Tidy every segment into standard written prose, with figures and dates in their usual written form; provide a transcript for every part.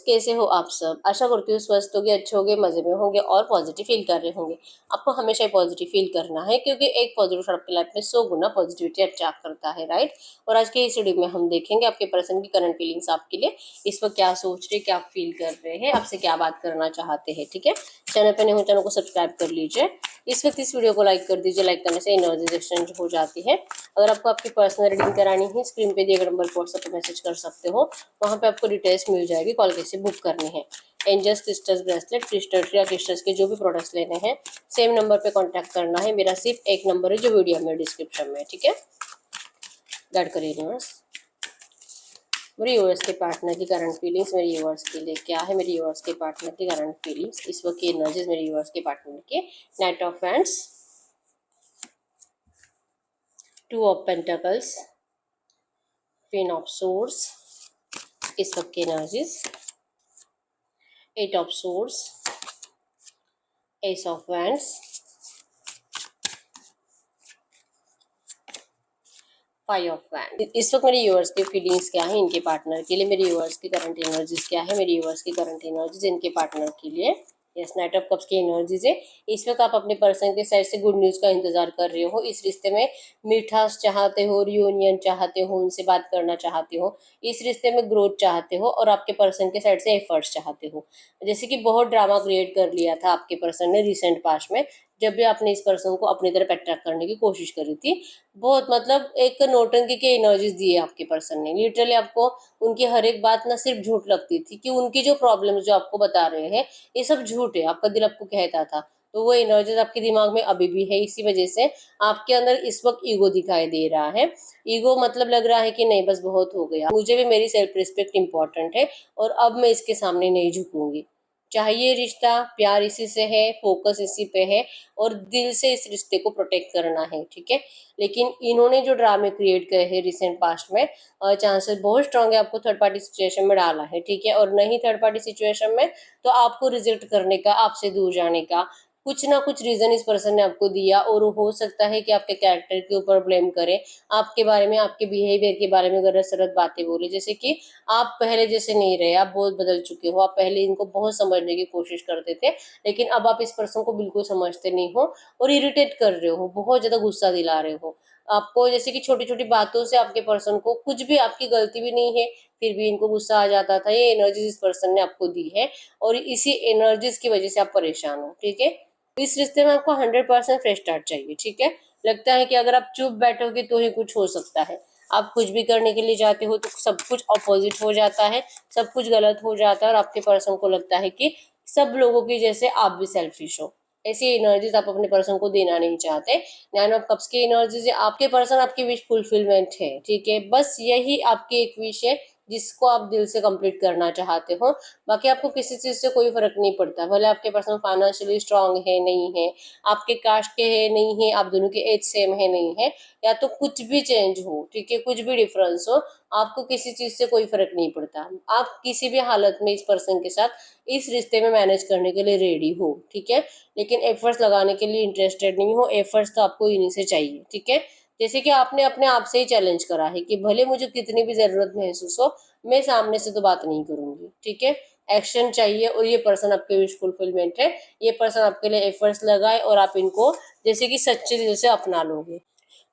कैसे हो आप सब? आशा करती हूँ स्वस्थ होगे, अच्छे होगे, मजे में होंगे और पॉजिटिव फील कर रहे होंगे। आपको हमेशा पॉजिटिव फील करना है क्योंकि एक पॉजिटिव थॉट आपकी लाइफ में 100 गुना पॉजिटिविटी अट्रैक्ट करता है, राइट? और आज के इस वीडियो में हम देखेंगे आपके पर्सन की करंट फीलिंग्स आपके लिए, इस वक्त क्या सोच रहे, क्या फील कर रहे हैं, आपसे क्या बात करना चाहते हैं। ठीक है, चैनल पर नहीं हो चैनल को सब्सक्राइब कर लीजिए। इस वक्त इस वीडियो को लाइक कर दीजिए। लाइक करने से एनर्जी एक्सचेंज हो जाती है। अगर आपको आपकी पर्सनल रीडिंग करानी है, स्क्रीन पे दिए गए नंबर पर व्हाट्सएप पर मैसेज कर सकते हो। वहाँ पे आपको डिटेल्स मिल जाएगी, कॉल कैसे बुक करनी है। एंजल्स क्रिस्टल्स ब्रेसलेट क्रिस्टल या क्रिस्टल्स के जो भी प्रोडक्ट्स लेने हैं सेम नंबर पे कांटेक्ट करना है। मेरा सिर्फ एक नंबर है जो वीडियो में डिस्क्रिप्शन में, ठीक है। गाइड करिए यूनिवर्स, मेरे यूनिवर्स के पार्टनर की करंट फीलिंग्स मेरे यूनिवर्स के लिए क्या है, मेरे यूनिवर्स के पार्टनर की करंट फीलिंग्स इस वक्त की एनर्जीज मेरे यूनिवर्स के पार्टनर के। Night of hands, 2 of pentacles, queen of swords इस वक्त की energies, 8 of swords, S of wands, 5 of wand. इस वक्त मेरे यूवर्स के फीलिंग्स क्या है इनके पार्टनर के लिए, मेरे यूवर्स की करंट एनर्जीज क्या है, मेरे यूवर्स की करंट एनर्जीज इनके पार्टनर के लिए। यस, नाइट ऑफ कप्स की एनर्जीज है। इस वक्त आप अपने पर्सन के साइड से गुड न्यूज का इंतजार कर रहे हो। इस रिश्ते में मिठास चाहते हो, रियूनियन चाहते हो, उनसे बात करना चाहते हो, इस रिश्ते में ग्रोथ चाहते हो और आपके पर्सन के साइड से एफर्ट्स चाहते हो। जैसे कि बहुत ड्रामा क्रिएट कर लिया था आपके पर्सन ने रिसेंट पास्ट में, जब भी आपने इस पर्सन को अपनी तरफ अट्रैक्ट करने की कोशिश करी थी। बहुत मतलब एक नौटंकी की एनर्जीज दी है आपके पर्सन ने। लिटरली आपको उनकी हर एक बात ना सिर्फ झूठ लगती थी कि उनकी जो प्रॉब्लम्स जो आपको बता रहे हैं ये सब झूठ है, आपका दिल आपको कहता था। तो वो एनर्जीज आपके दिमाग में अभी भी है, इसी वजह से आपके अंदर इस वक्त ईगो दिखाई दे रहा है। ईगो मतलब लग रहा है कि नहीं बस बहुत हो गया, मुझे भी मेरी सेल्फ रिस्पेक्ट इंपॉर्टेंट है और अब मैं इसके सामने नहीं झुकूंगी। चाहिए रिश्ता, प्यार इसी से है, फोकस इसी पे है और दिल से इस रिश्ते को प्रोटेक्ट करना है, ठीक है। लेकिन इन्होंने जो ड्रामे क्रिएट करे हैं रिसेंट पास्ट में, चांसेस बहुत स्ट्रांग है आपको थर्ड पार्टी सिचुएशन में डाला है, ठीक है। और नहीं थर्ड पार्टी सिचुएशन में तो आपको रिजेक्ट करने का, आपसे दूर जाने का कुछ ना कुछ रीजन इस पर्सन ने आपको दिया। और हो सकता है कि आपके कैरेक्टर के ऊपर ब्लेम करे, आपके बारे में, आपके बिहेवियर के बारे में गलत सलत बातें बोले, जैसे कि आप पहले जैसे नहीं रहे, आप बहुत बदल चुके हो। आप पहले इनको बहुत समझने की कोशिश करते थे लेकिन अब आप इस पर्सन को बिल्कुल समझते नहीं हो और इरिटेट कर रहे हो, बहुत ज्यादा गुस्सा दिला रहे हो आपको। जैसे कि छोटी छोटी बातों से आपके पर्सन को, कुछ भी आपकी गलती भी नहीं है फिर भी इनको गुस्सा आ जाता था। ये एनर्जीज इस पर्सन ने आपको दी है और इसी एनर्जीज की वजह से आप परेशान हो, ठीक है। इस रिश्ते में आपको 100% फ्रेश स्टार्ट चाहिए, ठीक है। लगता है कि अगर आप चुप बैठोगे तो ही कुछ हो सकता है। आप कुछ भी करने के लिए जाते हो तो सब कुछ अपोजिट हो जाता है, सब कुछ गलत हो जाता है और आपके पर्सन को लगता है कि सब लोगों की जैसे आप भी सेल्फिश हो। ऐसी एनर्जीज आप अपने पर्सन को देना नहीं चाहते। 9 ऑफ कप्स की एनर्जीज, आपके पर्सन आपकी विश फुलफिलमेंट है, ठीक है। बस यही आपकी एक विश है जिसको आप दिल से कंप्लीट करना चाहते हो। बाकी आपको किसी चीज से कोई फर्क नहीं पड़ता, भले आपके पर्सन फाइनेंशियली स्ट्रांग है नहीं है, आपके कास्ट के है नहीं है, आप दोनों की एज सेम है नहीं है, या तो कुछ भी चेंज हो, ठीक है, कुछ भी डिफरेंस हो, आपको किसी चीज से कोई फर्क नहीं पड़ता। आप किसी भी हालत में इस पर्सन के साथ इस रिश्ते में मैनेज करने के लिए रेडी हो, ठीक है। लेकिन एफर्ट्स लगाने के लिए इंटरेस्टेड नहीं हो। एफर्ट्स तो आपको इन्हीं से चाहिए, ठीक है। जैसे कि आपने अपने आप से ही चैलेंज करा है कि भले मुझे कितनी भी जरूरत महसूस हो मैं सामने से तो बात नहीं करूंगी, ठीक है। एक्शन चाहिए और ये पर्सन आपके विश फुलफिलमेंट है। ये पर्सन आपके लिए एफर्ट्स लगाए और आप इनको जैसे कि सच्चे दिल से अपना लोगे,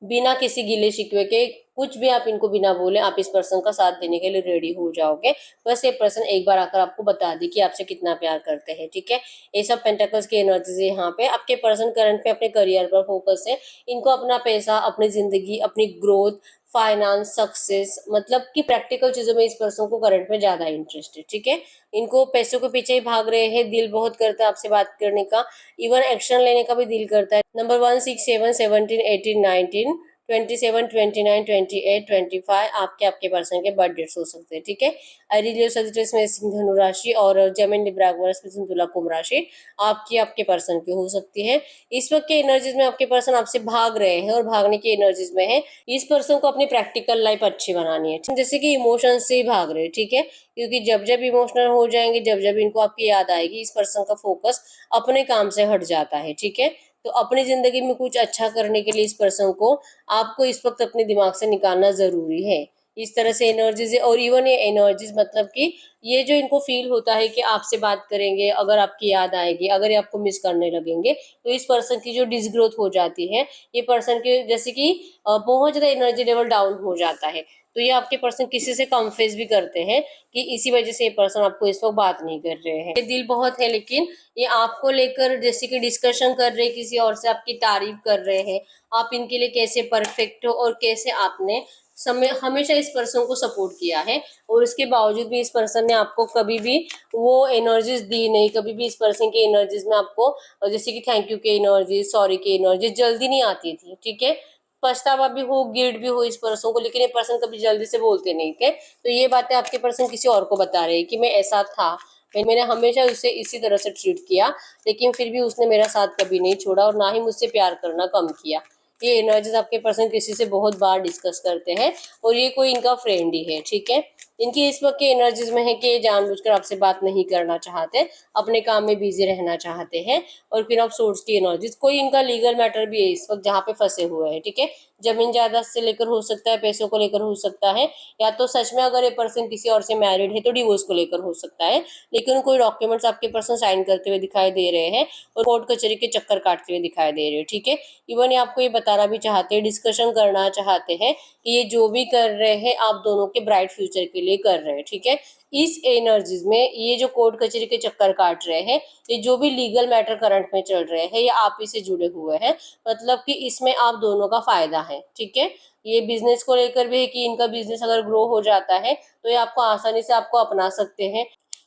बिना किसी गिले शिकवे के, कुछ भी आप इनको बिना बोले आप इस पर्सन का साथ देने के लिए रेडी हो जाओगे। बस ये पर्सन एक बार आकर आपको बता दी कि आपसे कितना प्यार करते हैं, ठीक है। ये सब पेंटाकल्स की एनर्जीज यहाँ पे। आपके पर्सन करंट पे अपने करियर पर फोकस है। इनको अपना पैसा, अपनी जिंदगी, अपनी ग्रोथ, फाइनेंस, सक्सेस, मतलब कि प्रैक्टिकल चीजों में इस पर्सन को करंट में ज्यादा इंटरेस्ट है, ठीक है। इनको पैसों के पीछे ही भाग रहे हैं। दिल बहुत करता है आपसे बात करने का, इवन एक्शन लेने का भी दिल करता है। नंबर 1, 6, 7, 17, 18, 19, 27, 29, 28, 25 आपके पर्सन के बर्थ डेट्स हो सकते हैं, ठीक है। एरिलियो सजिटेरियस में सिंह धनु राशि और जेमिनी लिब्रा एक्वेरियस में तुला कुंभ राशि आपके पर्सन की हो सकती है। इस वक्त के एनर्जीज में आपके पर्सन आपसे भाग रहे हैं और भागने की एनर्जीज में है। इस पर्सन को अपनी प्रैक्टिकल लाइफ अच्छी बनानी है, जैसे कि इमोशन से ही भाग रहे हैं, ठीक है। क्योंकि जब जब इमोशनल हो जाएंगे, जब जब इनको आपकी याद आएगी, इस पर्सन का फोकस अपने काम से हट जाता है, ठीक है। तो अपनी जिंदगी में कुछ अच्छा करने के लिए इस पर्सन को आपको इस वक्त अपने दिमाग से निकालना जरूरी है। इस तरह से एनर्जीज है। और इवन ये एनर्जीज मतलब कि ये जो इनको फील होता है कि आपसे बात करेंगे, अगर आपकी याद आएगी, अगर ये आपको मिस करने लगेंगे, तो इस पर्सन की जो डिसग्रोथ हो जाती है, ये पर्सन के जैसे कि बहुत ज्यादा एनर्जी लेवल डाउन हो जाता है। तो ये आपके पर्सन किसी से कन्फेस भी करते हैं कि इसी वजह से ये पर्सन आपको इस वक्त बात नहीं कर रहे हैं। ये दिल बहुत है, लेकिन ये आपको लेकर जैसे कि डिस्कशन कर रहे हैं, किसी और से आपकी तारीफ कर रहे हैं, आप इनके लिए कैसे परफेक्ट हो और कैसे आपने समय हमेशा इस पर्सन को सपोर्ट किया है, और उसके बावजूद भी इस पर्सन ने आपको कभी भी वो एनर्जीज दी नहीं। कभी भी इस पर्सन की एनर्जीज में आपको जैसे कि थैंक यू की एनर्जी, सॉरी की एनर्जी जल्दी नहीं आती थी, ठीक है। पछतावा भी हो, गिल्ट भी हो इस पर्सन को, लेकिन ये पर्सन कभी जल्दी से बोलते नहीं थे। तो ये बातें आपके पर्सन किसी और को बता रहे हैं कि मैं ऐसा था, मैंने हमेशा उसे इसी तरह से ट्रीट किया, लेकिन फिर भी उसने मेरा साथ कभी नहीं छोड़ा और ना ही मुझसे प्यार करना कम किया। ये एनर्जीज आपके पर्सन किसी से बहुत बार डिस्कस करते हैं, और ये कोई इनका फ्रेंड ही है, ठीक है। इनकी इस वक्त की एनर्जीज में है कि ये जानबूझकर आपसे बात नहीं करना चाहते, अपने काम में बिजी रहना चाहते हैं। और फिर ऑफ सोर्स की एनर्जीज, कोई इनका लीगल मैटर भी है इस वक्त जहाँ पे फंसे हुए हैं, ठीक है। जमीन जायदाद से लेकर हो सकता है, पैसों को लेकर हो सकता है, या तो सच में अगर ये पर्सन किसी और से मैरिड है तो डिवोर्स को लेकर हो सकता है। लेकिन कोई डॉक्यूमेंट्स आपके पर्सन साइन करते हुए दिखाई दे रहे हैं और कोर्ट कचहरी के चक्कर काटते हुए दिखाई दे रहे हैं, ठीक है। इवन ये आपको ये बताना भी चाहते हैं, डिस्कशन करना चाहते हैं कि ये जो भी कर रहे हैं आप दोनों के ब्राइट फ्यूचर के लिए कर रहे हैं, ठीक है। इस एनर्जीज में ये जो कोर्ट कचहरी के चक्कर काट रहे हैं, ये जो भी लीगल मैटर करंट में चल रहे हैं, ये आप ही से जुड़े हुए हैं, मतलब कि इसमें आप दोनों का फायदा है, ठीक है। ये बिजनेस को लेकर भी है कि इनका बिजनेस अगर ग्रो हो जाता है तो ये आपको आसानी से आपको अपना सकते हैं,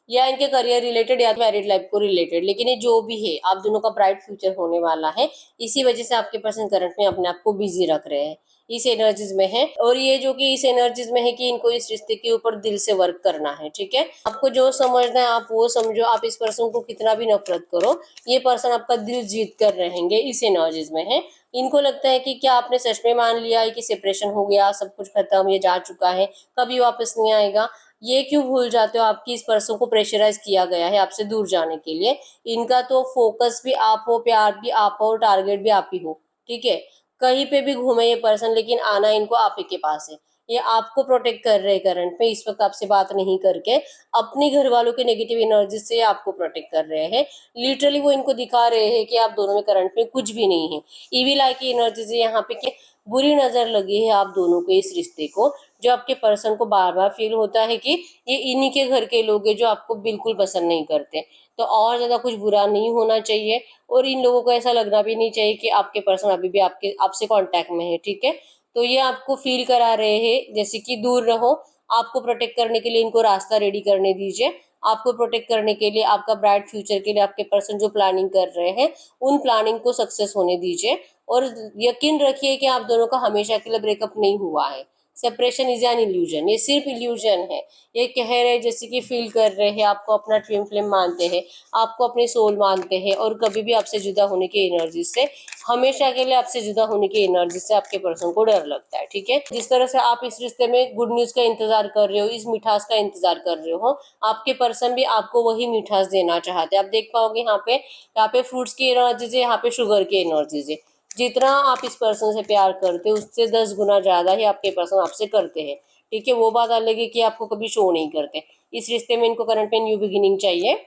या इनके करियर रिलेटेड या मैरिड लाइफ को रिलेटेड। लेकिन ये जो भी है आप दोनों का ब्राइट फ्यूचर होने वाला है, इसी वजह से आपके पर्सन करंट में अपने आप को बिजी रख रहे हैं, इस एनर्जीज में है। और ये जो कि इस एनर्जीज में है कि इनको इस रिश्ते के ऊपर दिल से वर्क करना है, ठीक है। आपको जो समझना है आप वो समझो, आप इस पर्सन को कितना भी नफरत करो, ये पर्सन आपका दिल जीत कर रहेंगे, इस एनर्जीज में है। इनको लगता है कि क्या आपने सच में मान लिया है कि सेपरेशन हो गया, सब कुछ खत्म, ये जा चुका है, कभी वापस नहीं आएगा। ये क्यों भूल जाते हो आपकी इस पर्सन को प्रेशराइज किया गया है आपसे दूर जाने के लिए। इनका तो फोकस भी आप हो, प्यार भी आप हो, टारगेट भी आप ही हो, ठीक है। कहीं पे भी घूमे ये पर्सन, लेकिन आना इनको आप ही के पास है। ये आपको प्रोटेक्ट कर रहे हैं करंट में, इस वक्त आपसे बात नहीं करके अपने घर वालों के नेगेटिव एनर्जी से आपको प्रोटेक्ट कर रहे हैं। लिटरली वो इनको दिखा रहे हैं कि आप दोनों में करंट में कुछ भी नहीं है। इविल आई की एनर्जी यहाँ पे कि बुरी नजर लगी है आप दोनों के इस रिश्ते को, जो आपके पर्सन को बार बार फील होता है कि ये इन्हीं के घर के लोग हैं जो आपको बिल्कुल पसंद नहीं करते। तो और ज्यादा कुछ बुरा नहीं होना चाहिए, और इन लोगों को ऐसा लगना भी नहीं चाहिए कि आपके पर्सन अभी भी आपसे कांटेक्ट में है, ठीक है। तो ये आपको फील करा रहे हैं जैसे कि दूर रहो। आपको प्रोटेक्ट करने के लिए इनको रास्ता रेडी करने दीजिए। आपको प्रोटेक्ट करने के लिए, आपका ब्राइट फ्यूचर के लिए आपके पर्सन जो प्लानिंग कर रहे हैं उन प्लानिंग को सक्सेस होने दीजिए। और यकीन रखिए कि आप दोनों का हमेशा के लिए ब्रेकअप नहीं हुआ है। सेपरेशन इज एन इल्यूजन, ये सिर्फ इल्यूजन है। ये कह रहे हैं जैसे कि फील कर रहे हैं, आपको अपना ट्विन फ्लेम मानते हैं, आपको अपने सोल मानते हैं, और कभी भी आपसे जुदा होने की एनर्जी से, हमेशा के लिए आपसे जुदा होने की एनर्जी से आपके पर्सन को डर लगता है, ठीक है। जिस तरह से आप इस रिश्ते में गुड न्यूज का इंतजार कर रहे हो, इस मिठास का इंतजार कर रहे हो, आपके पर्सन भी आपको वही मिठास देना चाहते हैं। आप देख पाओगे यहाँ पे फ्रूट्स की एनर्जीज है, यहाँ पे शुगर की एनर्जीज है। जितना आप इस पर्सन से प्यार करते हो उससे 10 गुना ज्यादा ही आपके पर्सन आपसे करते हैं, ठीक है। वो बात अलग है कि आपको कभी शो नहीं करते। इस रिश्ते में इनको करंट में न्यू बिगिनिंग चाहिए।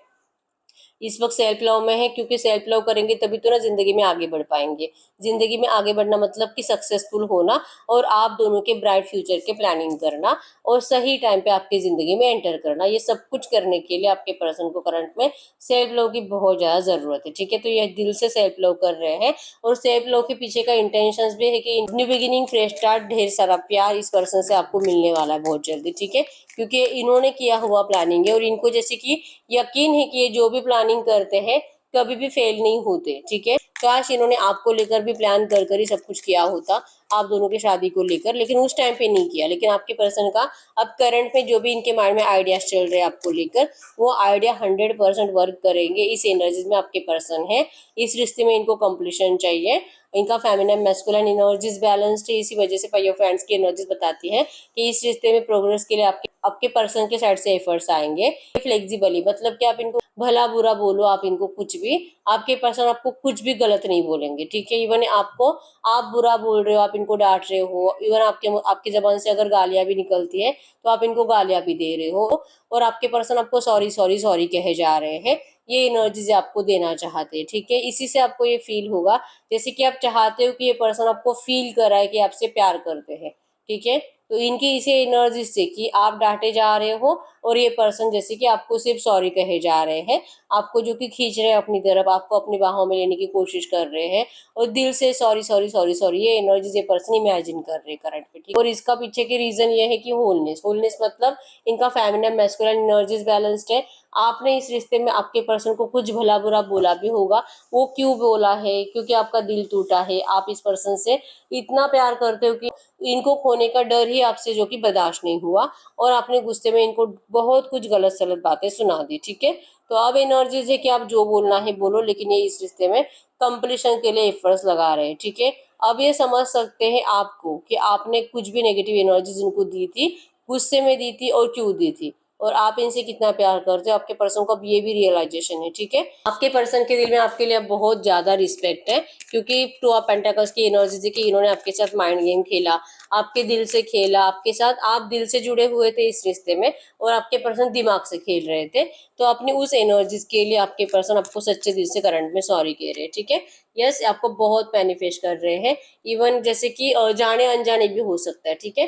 इस वक्त सेल्फ लव में है, क्योंकि सेल्फ लव करेंगे तभी तो ना जिंदगी में आगे बढ़ पाएंगे। जिंदगी में आगे बढ़ना मतलब कि सक्सेसफुल होना, और आप दोनों के ब्राइट फ्यूचर के प्लानिंग करना, और सही टाइम पे आपकी जिंदगी में एंटर करना। ये सब कुछ करने के लिए आपके पर्सन को करंट में सेल्फ लव की बहुत ज्यादा जरूरत है, ठीक है। तो ये दिल से सेल्फ लव कर रहे हैं, और सेल्फ लव के पीछे का इंटेंशन भी है कि न्यू बिगिनिंग, फ्रेश स्टार्ट, ढेर सारा प्यार इस पर्सन से आपको मिलने वाला है बहुत जल्दी, ठीक है। क्योंकि इन्होंने किया हुआ प्लानिंग है, और इनको जैसे कि यकीन है कि ये जो भी प्लानिंग करते हैं कभी भी फेल नहीं होते, ठीक है। काश इन्होंने आपको लेकर भी प्लान कर कर ही सब कुछ किया होता, आप दोनों की शादी को लेकर, लेकिन उस टाइम पे नहीं किया। लेकिन आपके पर्सन का अब करंट में जो भी इनके माइंड में आइडियाज चल रहे हैं आपको लेकर, वो आइडिया 100% वर्क करेंगे। इस एनर्जीज में आपके पर्सन है, इस रिश्ते में इनको कंप्लीशन चाहिए। इनका फेमिनिन मैस्कुलिन एनर्जीज बैलेंस्ड है, इसी वजह से पाइयो फ्रेंड्स की एनर्जीज बताती है कि इस रिश्ते में प्रोग्रेस के लिए आपके पर्सन के साइड से एफर्ट्स आएंगे फ्लेक्सिबली, मतलब कि आप इनको भला बुरा बोलो आप इनको कुछ भी, आपके पर्सन आपको कुछ भी गलत नहीं बोलेंगे, ठीक है। इवन आपको आप बुरा बोल रहे हो, आप इनको डांट रहे हो, इवन आपकी जबान से अगर गालियां भी निकलती है तो आप इनको गालियां भी दे रहे हो, और आपके पर्सन आपको सॉरी सॉरी सॉरी कहे जा रहे हैं, ये एनर्जीज आपको देना चाहते हैं, ठीक है। इसी से आपको ये फील होगा जैसे कि आप चाहते हो कि ये पर्सन आपको फील कराए कि आपसे प्यार करते हैं, ठीक है। तो इनकी इसे एनर्जी से कि आप डांटे जा रहे हो और ये पर्सन जैसे कि आपको सिर्फ सॉरी कहे जा रहे हैं, आपको जो कि खींच रहे हैं अपनी तरफ, आपको अपनी बाहों में लेने की कोशिश कर रहे हैं और दिल से सॉरी सॉरी सॉरी सॉरी ये एनर्जीज ये पर्सन इमेजिन कर रहे हैं करंट में, ठीक। और इसका पीछे की रीजन ये है कि होलनेस मतलब इनका फेमिनिन मैस्कुलिन एनर्जीज बैलेंस्ड है। आपने इस रिश्ते में आपके पर्सन को कुछ भला बुरा बोला भी होगा, वो क्यों बोला है, क्योंकि आपका दिल टूटा है, आप इस पर्सन से इतना प्यार करते हो कि इनको खोने का डर ही आपसे जो कि बर्दाश्त नहीं हुआ, और आपने गुस्से में इनको बहुत कुछ गलत सलत बातें सुना दी, ठीक है। तो अब एनर्जीज है कि आप जो बोलना है बोलो, लेकिन ये इस रिश्ते में कंप्लीशन के लिए एफर्ट्स लगा रहे हैं, ठीक है। अब ये समझ सकते हैं आपको कि आपने कुछ भी नेगेटिव एनर्जीज इनको दी थी, गुस्से में दी थी और क्यों दी थी, और आप इनसे कितना प्यार करते हो, आपके पर्सन को अब ये भी रियलाइजेशन है, ठीक है। आपके पर्सन के दिल में आपके लिए बहुत ज्यादा रिस्पेक्ट है, क्योंकि टू ऑफ पेंटाकल्स की एनर्जी कि इन्होंने आपके साथ माइंड गेम खेला, आपके दिल से खेला, आपके साथ आप दिल से जुड़े हुए थे इस रिश्ते में, और आपके पर्सन दिमाग से खेल रहे थे। तो अपनी उस एनर्जीज के लिए आपके पर्सन आपको सच्चे दिल से करंट में सॉरी कह रहे हैं, ठीक है। यस, आपको बहुत मैनिफेस्ट कर रहे हैं, इवन जैसे कि जाने अनजाने भी हो सकता है, ठीक है।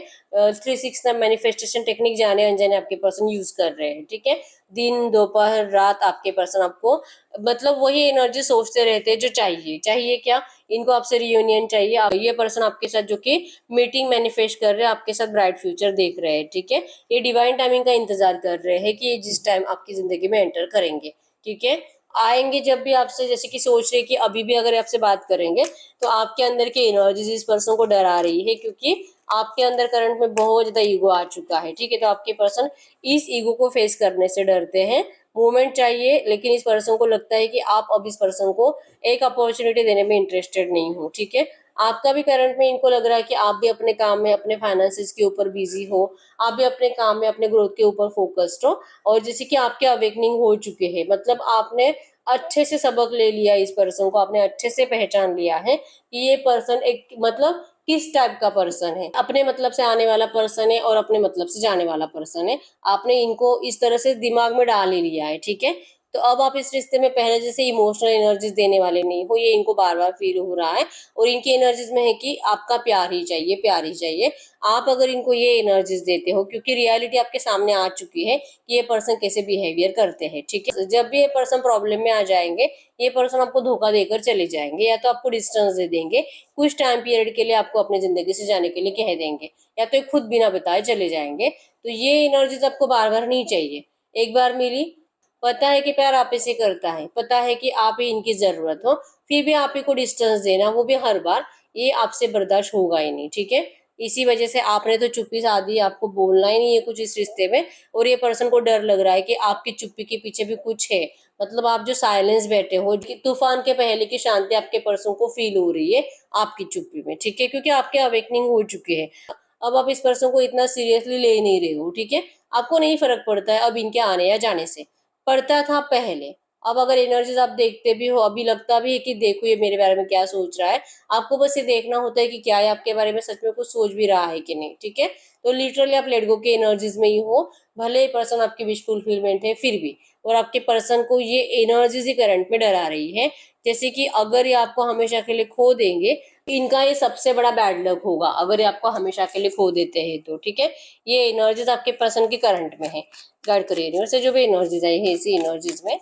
3-6 मैनिफेस्टेशन टेक्निक जाने अनजाने आपके पर्सन यूज कर रहे हैं, ठीक है। दिन दोपहर रात आपके पर्सन आपको मतलब वही एनर्जी सोचते रहते हैं जो चाहिए क्या, इनको आपसे रियूनियन चाहिए। ये पर्सन आपके साथ जो कि मीटिंग मैनिफेस्ट कर रहे हैं, आपके साथ ब्राइट फ्यूचर देख रहे हैं, ठीक है। ये डिवाइन टाइमिंग का इंतजार कर रहे हैं कि ये जिस टाइम आपकी जिंदगी में एंटर करेंगे, ठीक है। आएंगे जब भी आपसे, जैसे कि सोच रहे कि अभी भी अगर आपसे बात करेंगे तो आपके अंदर की एनर्जीज इस पर्सन को डरा रही है, क्योंकि आपके अंदर करंट में बहुत ज्यादा ईगो आ चुका है, ठीक है। तो आपके पर्सन इस ईगो को फेस करने से डरते हैं। मूवमेंट चाहिए, लेकिन इस पर्सन को लगता है कि आप अब इस पर्सन को एक अपॉर्चुनिटी देने में इंटरेस्टेड नहीं हो, ठीक है। आपका भी करंट में इनको लग रहा है कि आप भी अपने काम में अपने फाइनेंसेस के ऊपर बिजी हो, आप भी अपने काम में अपने ग्रोथ के ऊपर फोकस्ड हो, और जैसे कि आपके अवेकनिंग हो चुके हैं, मतलब आपने अच्छे से सबक ले लिया, इस पर्सन को आपने अच्छे से पहचान लिया है कि ये पर्सन एक मतलब किस टाइप का पर्सन है, अपने मतलब से आने वाला पर्सन है और अपने मतलब से जाने वाला पर्सन है। आपने इनको इस तरह से दिमाग में डाल ही लिया है, ठीक है। तो अब आप इस रिश्ते में पहले जैसे इमोशनल एनर्जीज देने वाले नहीं हो, ये इनको बार बार फील हो रहा है, और इनकी एनर्जीज में है कि आपका प्यार ही चाहिए, प्यार ही चाहिए। आप अगर इनको ये एनर्जीज देते हो, क्योंकि रियलिटी आपके सामने आ चुकी है कि ये पर्सन कैसे बिहेवियर करते हैं, ठीक है। जब भी ये पर्सन प्रॉब्लम में आ जाएंगे, ये पर्सन आपको धोखा देकर चले जाएंगे, या तो आपको डिस्टेंस दे देंगे, कुछ टाइम पीरियड के लिए आपको अपनी जिंदगी से जाने के लिए कह देंगे, या तो खुद बिना बताए चले जाएंगे। तो ये एनर्जीज आपको बार बार नहीं चाहिए। एक बार मिली, पता है कि प्यार आप ही से करता है, पता है कि आप ही इनकी जरूरत हो, फिर भी आप ही को डिस्टेंस देना, वो भी हर बार, ये आपसे बर्दाश्त होगा ही नहीं, ठीक है। इसी वजह से आपने तो चुप्पी साध दी, आपको बोलना ही नहीं है कुछ इस रिश्ते में, और ये पर्सन को डर लग रहा है कि आपकी चुप्पी के पीछे भी कुछ है। मतलब आप जो साइलेंस बैठे हो, कि तूफान के पहले की शांति आपके पर्सन को फील हो रही है आपकी चुप्पी में, ठीक है, क्योंकि आपके अवेकनिंग हो चुके हैं। अब आप इस पर्सन को इतना सीरियसली ले नहीं रहे हो, ठीक है। आपको नहीं फर्क पड़ता है अब इनके आने या जाने से, पड़ता था पहले। अब अगर एनर्जीज आप देखते भी हो, अभी लगता भी है कि देखो ये मेरे बारे में क्या सोच रहा है, आपको बस ये देखना होता है कि क्या ये आपके बारे में सच में कुछ सोच भी रहा है कि नहीं, ठीक है। तो लिटरली आप लेट गो के एनर्जीज में ही हो, भले पर्सन आपकी विश फुलफिलमेंट है फिर भी, और आपके पर्सन को ये एनर्जीज ही करंट में डरा रही है, जैसे कि अगर ये आपको हमेशा के लिए खो देंगे, इनका ये सबसे बड़ा बैड लक होगा अगर ये आपको हमेशा के लिए खो देते हैं तो, ठीक है। ये एनर्जीज आपके पर्सन की करंट में है। गाइड करिए यूनिवर्स से जो भी एनर्जीज आई है इसी एनर्जीज में,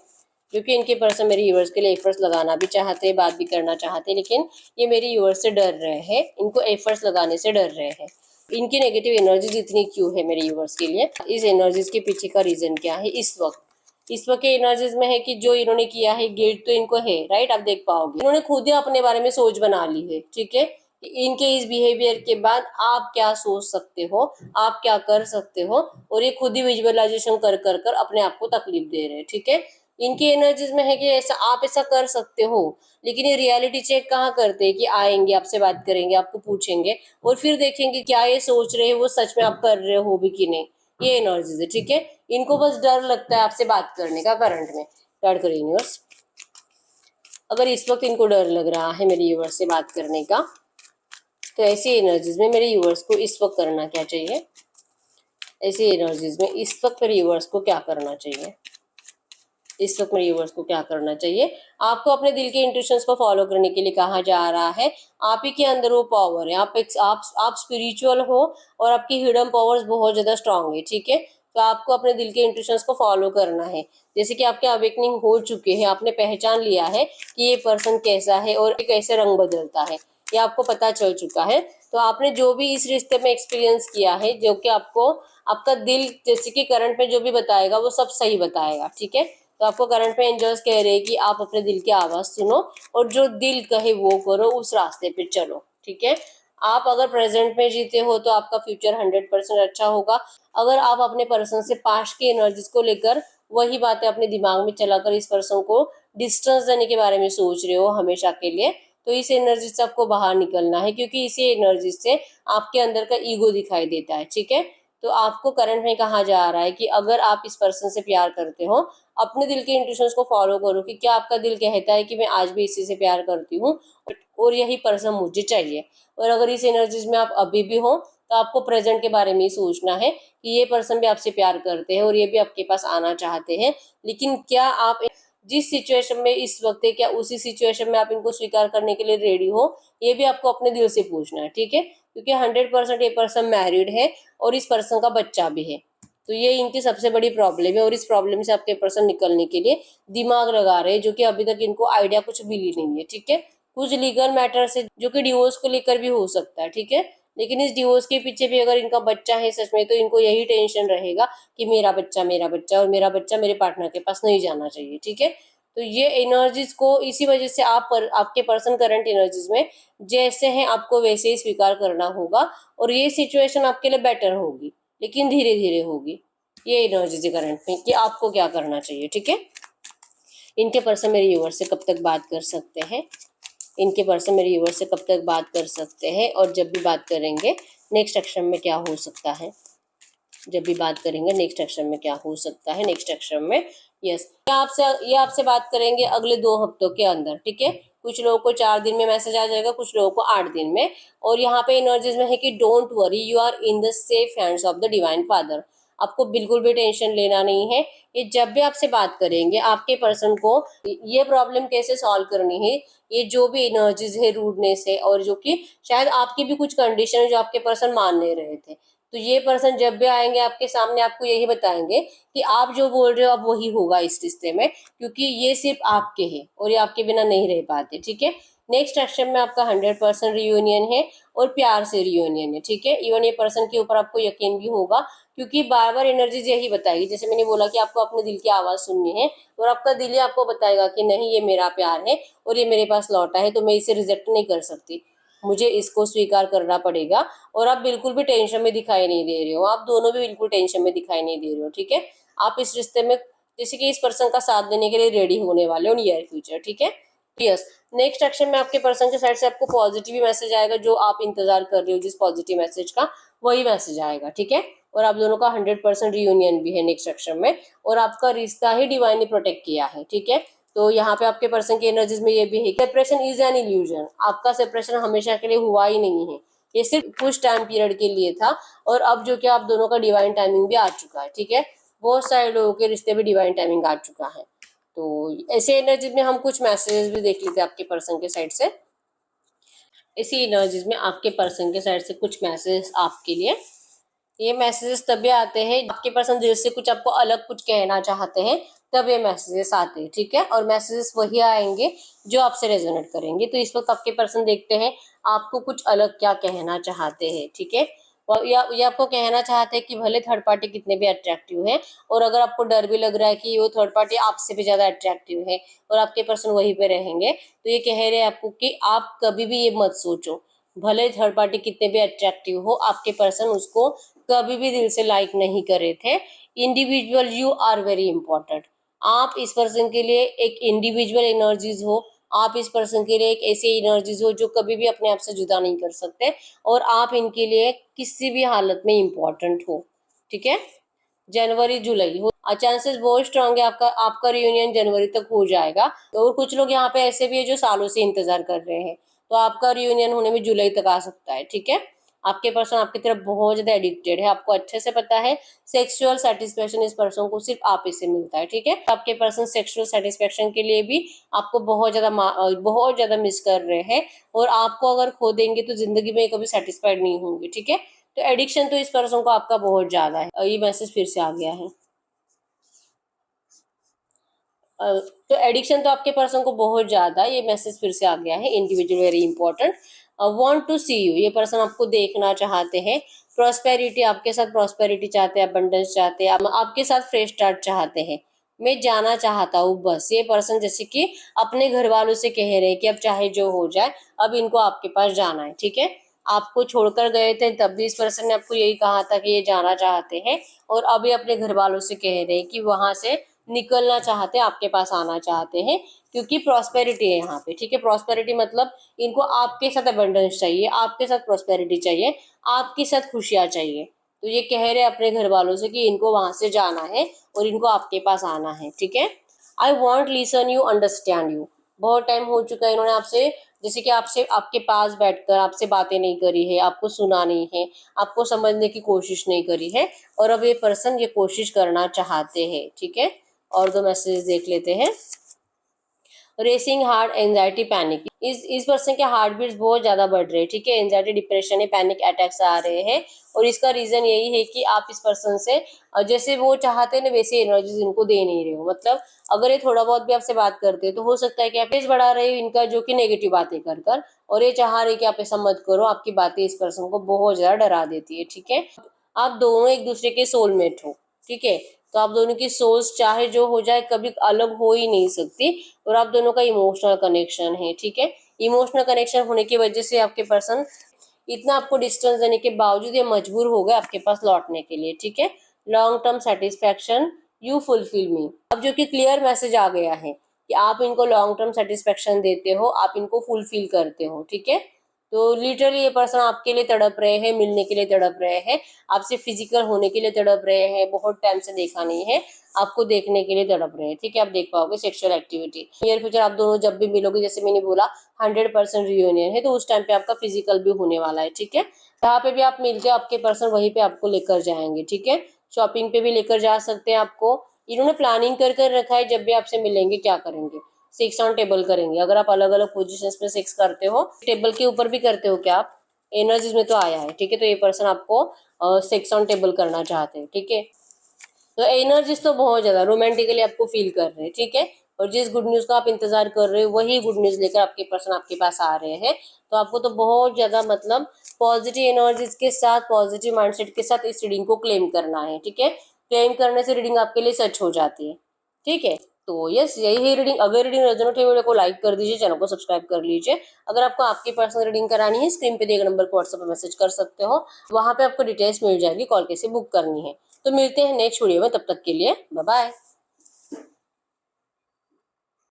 क्योंकि इनके पर्सन मेरे यूवर्स के लिए एफर्ट्स लगाना भी चाहते हैं, बात भी करना चाहते हैं, लेकिन ये मेरे यूवर्स से डर रहे हैं, इनको एफर्ट्स लगाने से डर रहे हैं। इनकी नेगेटिव एनर्जीज इतनी क्यों है मेरे यूवर्स के लिए, इस एनर्जीज के पीछे का रीजन क्या है इस वक्त के एनर्जीज में है कि जो इन्होंने किया है गिल्ट तो इनको है, राइट। आप देख पाओगे इन्होंने खुद ही अपने बारे में सोच बना ली है, ठीक है। इनके इस बिहेवियर के बाद आप क्या सोच सकते हो, आप क्या कर सकते हो, और ये खुद ही विजुअलाइजेशन कर कर कर अपने आप को तकलीफ दे रहे हैं, ठीक है। इनकी एनर्जीज में है कि ऐसा आप ऐसा कर सकते हो, लेकिन ये रियलिटी चेक कहाँ करते हैं कि आएंगे आपसे बात करेंगे, आपको पूछेंगे, और फिर देखेंगे क्या ये सोच रहे हैं वो सच में आप कर रहे हो भी कि नहीं। ये एनर्जीज है, ठीक है। इनको बस डर लगता है आपसे बात करने का करंट में, ऐड करो यूनिवर्स। अगर इस वक्त इनको डर लग रहा है मेरे यूनिवर्स से बात करने का, तो ऐसी एनर्जीज में मेरे यूनिवर्स को इस वक्त करना क्या चाहिए, ऐसी एनर्जीज में इस वक्त मेरे यूनिवर्स को क्या करना चाहिए, इस वक्त मेरे यूनिवर्स को क्या करना चाहिए। आपको अपने दिल के इंट्यूशंस को फॉलो करने के लिए कहा जा रहा है। आप ही के अंदर वो पावर है, आप स्पिरिचुअल हो और आपकी हिडन पावर्स बहुत ज्यादा स्ट्रांग है, ठीक है। तो आपको अपने दिल के इंट्यूशंस को फॉलो करना है। जैसे कि आपके अवेकनिंग हो चुके हैं, आपने पहचान लिया है कि ये पर्सन कैसा है और कैसे रंग बदलता है, ये आपको पता चल चुका है। तो आपने जो भी इस रिश्ते में एक्सपीरियंस किया है, जो कि आपको आपका दिल जैसे कि करंट में जो भी बताएगा वो सब सही बताएगा, ठीक है। तो आपको करंट में एंजल्स कह रहे हैं कि आप अपने दिल की आवाज सुनो और जो दिल कहे वो करो, उस रास्ते पे चलो, ठीक है। आप अगर प्रेजेंट में जीते हो तो आपका फ्यूचर 100% अच्छा होगा। अगर आप अपने पर्सन से पास्ट की एनर्जीज को लेकर वही बातें अपने दिमाग में चलाकर इस पर्सन को डिस्टेंस देने के बारे में सोच रहे हो हमेशा के लिए, तो इस एनर्जी से आपको बाहर निकलना है, क्योंकि इसी एनर्जी से आपके अंदर का ईगो दिखाई देता है, ठीक है। तो आपको करंट में कहा जा रहा है कि अगर आप इस पर्सन से प्यार करते हो, अपने दिल के इंट्यूशंस को फॉलो करो कि क्या आपका दिल कहता है कि मैं आज भी इसी से प्यार करती हूँ और यही पर्सन मुझे चाहिए। और अगर इस एनर्जीज में आप अभी भी हो तो आपको प्रेजेंट के बारे में ही सोचना है कि ये पर्सन भी आपसे प्यार करते हैं और ये भी आपके पास आना चाहते हैं, लेकिन क्या आप जिस सिचुएशन में इस वक्त है, क्या उसी सिचुएशन में आप इनको स्वीकार करने के लिए रेडी हो, ये भी आपको अपने दिल से पूछना है, ठीक है। क्योंकि 100% ये पर्सन मैरिड है और इस पर्सन का बच्चा भी है। तो ये इनकी सबसे बड़ी प्रॉब्लम है और इस प्रॉब्लम से आपके पर्सन निकलने के लिए दिमाग लगा रहे हैं, जो कि अभी तक इनको आइडिया कुछ मिली नहीं है, ठीक है। कुछ लीगल मैटर से जो कि डिवोर्स को लेकर भी हो सकता है, ठीक है। लेकिन इस डिवोर्स के पीछे भी अगर इनका बच्चा है सच में, तो इनको यही टेंशन रहेगा कि मेरा बच्चा और मेरा बच्चा मेरे पार्टनर के पास नहीं जाना चाहिए, ठीक है। तो ये एनर्जीज को इसी वजह से आपके पर्सन करंट एनर्जीज में जैसे हैं आपको वैसे ही स्वीकार करना होगा और ये सिचुएशन आपके लिए बेटर होगी, लेकिन धीरे धीरे होगी। ये एनर्जीज करंट में कि आपको क्या करना चाहिए, ठीक है। इनके पर्सन मेरे यूनिवर्स से कब तक बात कर सकते हैं, इनके पर्सन मेरे यूनिवर्स से कब तक बात कर सकते हैं, और जब भी बात करेंगे नेक्स्ट एक्शन में क्या हो सकता है, जब भी बात करेंगे नेक्स्ट एक्शन में क्या हो सकता है, नेक्स्ट एक्शन में यस ये आपसे बात करेंगे अगले 2 हफ्तों के अंदर, ठीक है। कुछ लोगों को 4 दिन में मैसेज आ जाएगा, कुछ लोगों को 8 दिन में। और यहाँ पे एनर्जीज में है कि don't worry, you are in the safe hands of the divine father. आपको बिल्कुल भी टेंशन लेना नहीं है। ये जब भी आपसे बात करेंगे आपके पर्सन को ये प्रॉब्लम कैसे सॉल्व करनी है, ये जो भी एनर्जीज है रूडनेस है, और जो कि शायद आपकी भी कुछ कंडीशन है जो आपके पर्सन मान नहीं रहे थे, तो ये पर्सन जब भी आएंगे आपके सामने आपको यही बताएंगे कि आप जो बोल रहे हो अब वही होगा इस रिश्ते में, क्योंकि ये सिर्फ आपके हैं और ये आपके बिना नहीं रह पाते, ठीक है। नेक्स्ट एक्शन में आपका 100% रियूनियन है और प्यार से रियूनियन है, ठीक है। इवन ये पर्सन के ऊपर आपको यकीन भी होगा, क्योंकि बार बार एनर्जीज यही बताएगी, जैसे मैंने बोला कि आपको अपने दिल की आवाज सुननी है और आपका दिल ही आपको बताएगा कि नहीं ये मेरा प्यार है और ये मेरे पास लौटा है, तो मैं इसे रिजेक्ट नहीं कर सकती, मुझे इसको स्वीकार करना पड़ेगा। और आप बिल्कुल भी टेंशन में दिखाई नहीं दे रहे हो, आप दोनों भी बिल्कुल टेंशन में दिखाई नहीं दे रहे हो, ठीक है। आप इस रिश्ते में जैसे कि इस पर्सन का साथ देने के लिए रेडी होने वाले हो नियर फ्यूचर, ठीक है। यस, नेक्स्ट एक्शन में आपके पर्सन के साइड से आपको पॉजिटिव मैसेज आएगा, जो आप इंतजार कर रहे हो जिस पॉजिटिव मैसेज का, वही मैसेज आएगा, ठीक है। और आप दोनों का 100% रियूनियन भी है नेक्स्ट एक्शन में, और आपका रिश्ता ही डिवाइन ने प्रोटेक्ट किया है, ठीक है। तो यहाँ पे आपके पर्सन की एनर्जीज में ये भी है, सेपरेशन इज एन इल्यूजन, आपका सेपरेशन हमेशा के लिए हुआ ही नहीं है, ये सिर्फ कुछ टाइम पीरियड के लिए था। और अब जो कि आप दोनों का डिवाइन टाइमिंग भी आ चुका है, ठीक है। बहुत सारे लोगों के रिश्ते में डिवाइन टाइमिंग आ चुका है। तो ऐसे एनर्जीज में हम कुछ मैसेजेस भी देख लेते हैं आपके पर्सन के साइड से। इसी एनर्जीज में आपके पर्सन के साइड से कुछ मैसेजेस आपके लिए, ये मैसेजेस तभी आते हैं आपके पर्सन दिल से कुछ आपको अलग कुछ कहना चाहते हैं, तब ये मैसेजेस आते हैं, ठीक है। और मैसेजेस वही आएंगे जो आपसे रेजोनेट करेंगे। तो इस वक्त आपके पर्सन देखते हैं आपको कुछ अलग क्या कहना चाहते हैं, ठीक है। और या ये आपको कहना चाहते हैं कि भले थर्ड पार्टी कितने भी अट्रैक्टिव है, और अगर आपको डर भी लग रहा है कि वो थर्ड पार्टी आपसे भी ज्यादा अट्रैक्टिव है और आपके पर्सन वहीं पे रहेंगे, तो ये कह रहे हैं आपको कि आप कभी भी ये मत सोचो, भले थर्ड पार्टी कितने भी अट्रैक्टिव हो, आपके पर्सन उसको कभी भी दिल से लाइक नहीं करे थे। Individual you are very important, आप इस पर्सन के लिए एक इंडिविजुअल एनर्जीज हो, आप इस पर्सन के लिए एक ऐसी एनर्जीज हो जो कभी भी अपने आप से जुदा नहीं कर सकते, और आप इनके लिए किसी भी हालत में इम्पोर्टेंट हो, ठीक है। जनवरी जुलाई हो, चांसेस बहुत स्ट्रांग है आपका आपका रियूनियन जनवरी तक हो जाएगा। और कुछ लोग यहाँ पे ऐसे भी है जो सालों से इंतजार कर रहे हैं, तो आपका रियूनियन होने में जुलाई तक आ सकता है। ठीक है, आपके पर्सन आपकी तरफ बहुत ज्यादा एडिक्टेड है, आपको अच्छे से पता है। सेक्सुअल सेटिस्फेक्शन इस पर्सन को सिर्फ आप ही से मिलता है। ठीक है, आपके पर्सन सेक्सुअल सेटिस्फेक्शन के लिए भी आपको बहुत ज्यादा मिस कर रहे हैं, और आपको अगर खो देंगे तो जिंदगी में कभी सेटिस्फाइड नहीं होंगे। ठीक है, तो एडिक्शन तो इस पर्सन को आपका बहुत ज्यादा है। ये मैसेज फिर से आ गया है। तो एडिक्शन तो आपके पर्सन को बहुत ज्यादा, ये मैसेज फिर से आ गया है। Individual very important. Want to see you, ये पर्सन आपको देखना चाहते हैं। प्रॉस्पेरिटी, आपके साथ प्रॉस्पेरिटी चाहते हैं, अबंडेंस चाहते हैं, आपके साथ फ्रेश स्टार्ट चाहते हैं। मैं जाना चाहता हूँ बस, ये पर्सन जैसे कि अपने घर वालों से कह रहे हैं कि अब चाहे जो हो जाए, अब इनको आपके पास जाना है। ठीक है, आपको छोड़कर गए थे तब भी इस पर्सन ने आपको यही कहा था कि ये जाना चाहते हैं, और अभी अपने घर वालों से कह रहे हैं कि वहां से निकलना चाहते हैं, आपके पास आना चाहते हैं, क्योंकि प्रॉस्पेरिटी है यहाँ पे। ठीक है, प्रॉस्पेरिटी मतलब इनको आपके साथ अबंडेंस चाहिए, आपके साथ प्रॉस्पेरिटी चाहिए, आपके साथ खुशियां चाहिए। तो ये कह रहे हैं अपने घर वालों से कि इनको वहां से जाना है और इनको आपके पास आना है। ठीक है, I want listen you understand you, बहुत टाइम हो चुका है इन्होंने आपसे, जैसे कि आपसे आपके पास बैठकर आपसे बातें नहीं करी है, आपको सुना नहीं है, आपको समझने की कोशिश नहीं करी है, और अब ये पर्सन ये कोशिश करना चाहते हैं। ठीक है, और दो मैसेज देख लेते हैं। रेसिंग हार्ट, एंजाइटी, पैनिक, इस पर्सन के हार्ट बीट्स बहुत ज्यादा बढ़ रहे हैं। ठीक है, एंजाइटी, डिप्रेशन है, पैनिक अटैक्स आ रहे हैं, और इसका रीजन यही है कि आप इस पर्सन से जैसे वो चाहते हैं ना वैसे एनर्जीज इनको दे नहीं रहे हो। मतलब अगर ये थोड़ा बहुत भी आपसे बात करते हैं तो हो सकता है कि आप पेज बढ़ा रहे हो इनका, जो कि नेगेटिव बातें कर कर, और ये चाह रहे कि आप ऐसा मत करो। आपकी बातें इस पर्सन को बहुत ज्यादा डरा देती है। ठीक है, आप दोनों एक दूसरे के सोलमेट हो। ठीक है, तो आप दोनों की सोच चाहे जो हो जाए कभी अलग हो ही नहीं सकती, और आप दोनों का इमोशनल कनेक्शन है। ठीक है, इमोशनल कनेक्शन होने की वजह से आपके पर्सन इतना आपको डिस्टेंस देने के बावजूद ये मजबूर हो गए आपके पास लौटने के लिए। ठीक है, long term satisfaction, you fulfil me, अब जो कि क्लियर मैसेज आ गया है कि आप इनको लॉन्ग टर्म सेटिस्फैक्शन देते हो, आप इनको फुलफिल करते हो। ठीक है, तो लिटरली ये पर्सन आपके लिए तड़प रहे हैं, मिलने के लिए तड़प रहे हैं, आपसे फिजिकल होने के लिए तड़प रहे हैं, बहुत टाइम से देखा नहीं है, आपको देखने के लिए तड़प रहे हैं। ठीक है, आप देख पाओगे सेक्सुअल एक्टिविटी। नियर फ्यूचर आप दोनों जब भी मिलोगे, जैसे मैंने बोला 100% रियूनियन है, तो उस टाइम पे आपका फिजिकल भी होने वाला है। ठीक है, जहाँ पे भी आप मिलते हो आपके पर्सन वहीं पे आपको लेकर जाएंगे। ठीक है, शॉपिंग पे भी लेकर जा सकते हैं आपको। इन्होंने प्लानिंग कर कर रखा है, जब भी आपसे मिलेंगे क्या करेंगे, सेक्स ऑन टेबल करेंगे। अगर आप अलग अलग पोजिशन में सेक्स करते हो, टेबल के ऊपर भी करते हो क्या आप, एनर्जीज में तो आया है। ठीक है, तो ये पर्सन आपको सेक्स ऑन टेबल करना चाहते हैं। ठीक है, तो एनर्जीज तो बहुत ज्यादा रोमांटिकली आपको फील कर रहे हैं। ठीक है, और जिस गुड न्यूज का आप इंतजार कर रहे हो वही गुड न्यूज लेकर आपके पर्सन आपके पास आ रहे हैं। तो आपको तो बहुत ज्यादा मतलब पॉजिटिव एनर्जीज के साथ, पॉजिटिव माइंडसेट के साथ इस रीडिंग को क्लेम करना है। ठीक है, क्लेम करने से रीडिंग आपके लिए सच हो जाती है। ठीक है, तो यस यही है रीडिंग। अगर रीडिंग रेजोनेट है वीडियो को लाइक कर दीजिए, चैनल को सब्सक्राइब कर लीजिए। अगर आपको आपकी पर्सनल रीडिंग करानी है, स्क्रीन पे दिए गए नंबर को व्हाट्सएप पे मैसेज कर सकते हो, वहां पे आपको डिटेल्स मिल जाएगी, कॉल कैसे बुक करनी है। तो मिलते हैं नेक्स्ट वीडियो में, तब तक के लिए बाय बाय।